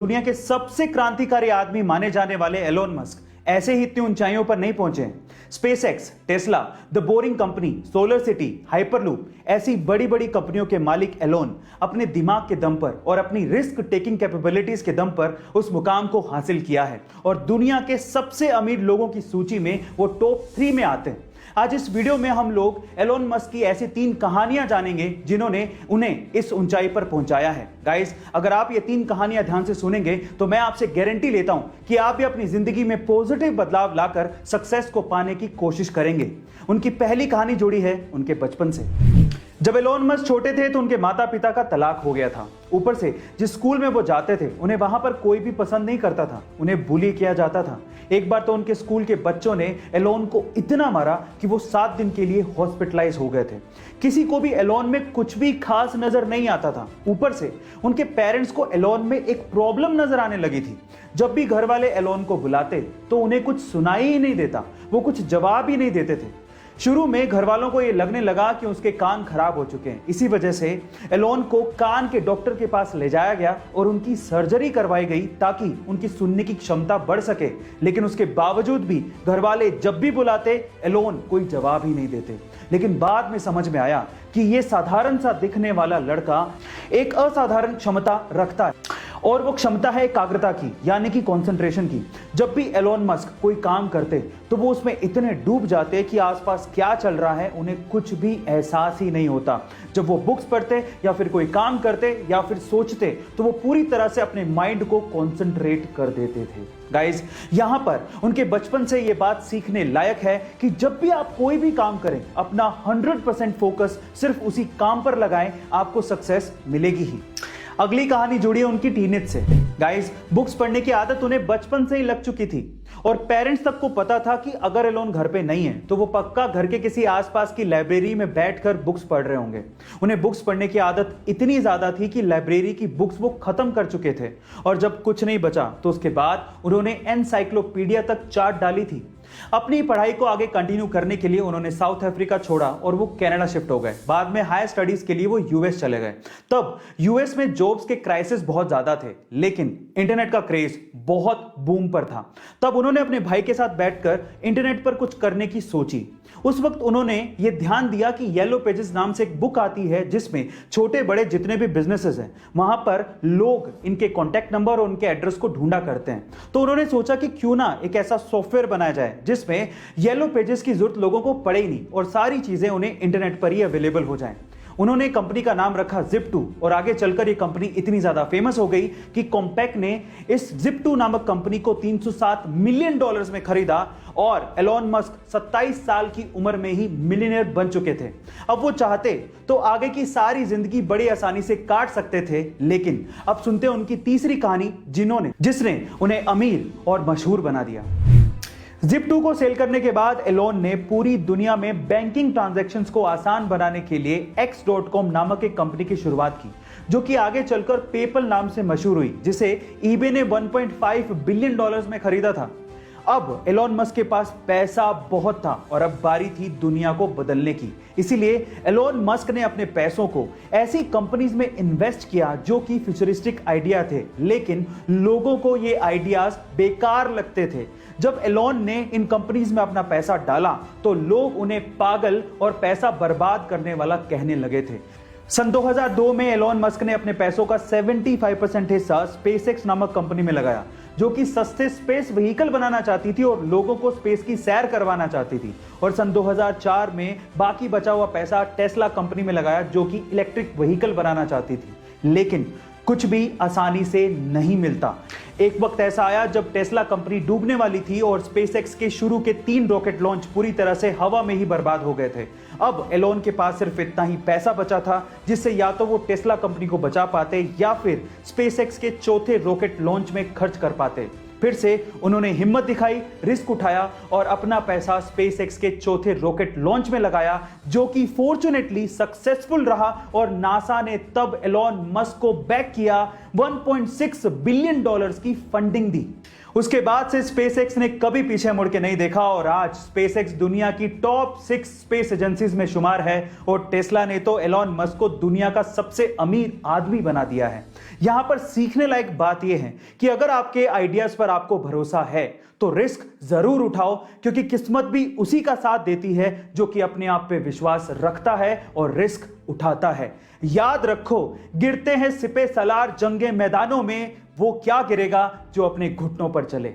दुनिया के सबसे क्रांतिकारी आदमी माने जाने वाले एलोन मस्क ऐसे ही इतनी ऊंचाइयों पर नहीं पहुंचे हैं। SpaceX, Tesla, the boring company, solar city, hyperloop ऐसी बड़ी बड़ी कंपनियों के मालिक एलोन अपने दिमाग के दम पर और अपनी रिस्क टेकिंग कैपेबिलिटीज के दम पर उस मुकाम को हासिल किया है और दुनिया के सबसे अमीर लोगों की सूची में वो टॉप 3 में आते हैं। आज इस वीडियो में हम लोग एलोन मस्क की ऐसी 3 कहानियां जानेंगे जिन्होंने उन्हें इस ऊंचाई पर पहुंचाया है। गाइस, अगर आप ये 3 कहानियां ध्यान से सुनेंगे तो मैं आपसे गारंटी लेता हूं कि आप भी अपनी जिंदगी में पॉजिटिव बदलाव लाकर सक्सेस को पाने की कोशिश करेंगे। उनकी पहली कहानी जुड़ी है उनके बचपन से। जब एलोन मस्क छोटे थे तो उनके माता पिता का तलाक हो गया था। ऊपर से जिस स्कूल में वो जाते थे उन्हें वहां पर कोई भी पसंद नहीं करता था, उन्हें बुली किया जाता था। एक बार तो उनके स्कूल के बच्चों ने एलोन को इतना मारा कि वो 7 दिन के लिए हॉस्पिटलाइज हो गए थे। किसी को भी एलोन में कुछ भी खास नजर नहीं आता था। ऊपर से उनके पेरेंट्स को एलोन में एक प्रॉब्लम नजर आने लगी थी। जब भी घर वाले एलोन को बुलाते तो उन्हें कुछ सुनाई ही नहीं देता, वो कुछ जवाब ही नहीं देते थे। शुरू में घर वालों को यह लगने लगा कि उसके कान खराब हो चुके हैं। इसी वजह से एलोन को कान के डॉक्टर के पास ले जाया गया और उनकी सर्जरी करवाई गई ताकि उनकी सुनने की क्षमता बढ़ सके। लेकिन उसके बावजूद भी घर वाले जब भी बुलाते एलोन कोई जवाब ही नहीं देते। लेकिन बाद में समझ में आया कि यह साधारण सा दिखने वाला लड़का एक असाधारण क्षमता रखता है और वो क्षमता है एकाग्रता की, यानी कि कंसंट्रेशन की। जब भी एलोन मस्क कोई काम करते तो वो उसमें इतने डूब जाते कि आसपास क्या चल रहा है उन्हें कुछ भी एहसास ही नहीं होता। जब वो बुक्स पढ़ते या फिर कोई काम करते या फिर सोचते तो वो पूरी तरह से अपने माइंड को कंसंट्रेट कर देते थे। गाइस, यहां पर उनके बचपन से ये बात सीखने लायक है कि जब भी आप कोई भी काम करें अपना 100% फोकस सिर्फ उसी काम पर लगाएं, आपको सक्सेस मिलेगी ही। अगली कहानी जुड़ी है उनकी टीनेज से। गाइस, बुक्स पढ़ने की आदत उन्हें बचपन से ही लग चुकी थी और पेरेंट्स तक को पता था कि अगर एलोन घर पे नहीं है तो वो पक्का घर के किसी आसपास की लाइब्रेरी में बैठकर बुक्स पढ़ रहे होंगे। उन्हें बुक्स पढ़ने की आदत इतनी ज्यादा थी कि लाइब्रेरी की बुक्स वो खत्म कर चुके थे और जब कुछ नहीं बचा तो उसके बाद उन्होंने एनसाइक्लोपीडिया तक चाट डाली थी। अपनी पढ़ाई को आगे कंटिन्यू करने के लिए उन्होंने साउथ अफ्रीका छोड़ा और वो कनाडा शिफ्ट हो गए। बाद में हायर स्टडीज के लिए वो यूएस चले गए। तब यूएस में जॉब्स के क्राइसिस बहुत ज्यादा थे, लेकिन इंटरनेट का क्रेज बहुत बूम पर था। तब उन्होंने अपने भाई के साथ बैठकर इंटरनेट पर कुछ करने की सोची। उस वक्त उन्होंने ये ध्यान दिया कि येलो पेजेस नाम से एक बुक आती है जिसमें छोटे बड़े जितने भी बिजनेसेस हैं वहां पर लोग इनके कॉन्टैक्ट नंबर और उनके एड्रेस को ढूंढा करते हैं। तो उन्होंने सोचा कि क्यों ना एक ऐसा सॉफ्टवेयर बनाया जाए जिसमें येलो पेजेस की जरूरत लोगों को पड़े ही नहीं और सारी चीजें उन्हें इंटरनेट पर ही अवेलेबल हो जाएं। उन्होंने कंपनी का नाम रखा Zip2 और आगे चलकर यह कंपनी इतनी ज्यादा फेमस हो गई कि कॉम्पैक्ट ने इस Zip2 नामक कंपनी को $307 मिलियन में खरीदा और एलोन मस्क 27 साल की उम्र में ही मिलियनेयर बन चुके थे। अब वो चाहते तो आगे की सारी जिंदगी बड़ी आसानी से काट सकते थे, लेकिन अब सुनते हैं उनकी तीसरी कहानी जिसने उन्हें अमीर और मशहूर बना दिया। Zip2 को सेल करने के बाद एलोन ने पूरी दुनिया में बैंकिंग ट्रांजैक्शंस को आसान बनाने के लिए X.com नामक एक कंपनी की शुरुआत की, जो कि आगे चलकर पेपल नाम से मशहूर हुई, जिसे eBay ने $1.5 बिलियन में खरीदा था। अब एलोन मस्क के पास पैसा बहुत था और अब बारी थी दुनिया को बदलने की। इसीलिए एलोन मस्क ने अपने पैसों को ऐसी कंपनीज में इन्वेस्ट किया जो कि फ्यूचरिस्टिक आइडिया थे, लेकिन लोगों को ये आइडियाज बेकार लगते थे। जब एलोन ने इन कंपनीज में अपना पैसा डाला तो लोग उन्हें पागल और पैसा बर्बाद करने वाला कहने लगे थे। सन 2002 में एलोन मस्क ने अपने पैसों का 75% हिस्सा स्पेसएक्स नामक कंपनी में लगाया, जो कि सस्ते स्पेस व्हीकल बनाना चाहती थी और लोगों को स्पेस की सैर करवाना चाहती थी। और सन 2004 में बाकी बचा हुआ पैसा टेस्ला कंपनी में लगाया, जो कि इलेक्ट्रिक व्हीकल बनाना चाहती थी। लेकिन कुछ भी आसानी से नहीं मिलता। एक वक्त ऐसा आया जब टेस्ला कंपनी डूबने वाली थी और स्पेसएक्स के शुरू के 3 रॉकेट लॉन्च पूरी तरह से हवा में ही बर्बाद हो गए थे। अब एलोन के पास सिर्फ इतना ही पैसा बचा था जिससे या तो वो टेस्ला कंपनी को बचा पाते या फिर स्पेसएक्स के चौथे रॉकेट लॉन्च में खर्च कर पाते। फिर से उन्होंने हिम्मत दिखाई, रिस्क उठाया और अपना पैसा स्पेसएक्स के चौथे रॉकेट लॉन्च में लगाया, जो कि फॉर्चुनेटली सक्सेसफुल रहा और नासा ने तब एलोन मस्क को बैक किया $1.6 बिलियन की फंडिंग दी। उसके बाद से स्पेसएक्स ने कभी पीछे मुड़ के नहीं देखा और आज स्पेसएक्स दुनिया की टॉप 6 स्पेस एजेंसीज में शुमार है और टेस्ला ने तो एलॉन मस्क को दुनिया का सबसे अमीर आदमी बना दिया है। यहां पर सीखने लायक बात यह है कि अगर आपके आइडियाज पर आपको भरोसा है तो रिस्क जरूर उठाओ, क्योंकि किस्मत भी उसी का साथ देती है जो कि अपने आप पे विश्वास रखता है और रिस्क उठाता है। याद रखो, गिरते हैं सिपे सलार जंगे मैदानों में, वो क्या गिरेगा जो अपने घुटनों पर चले।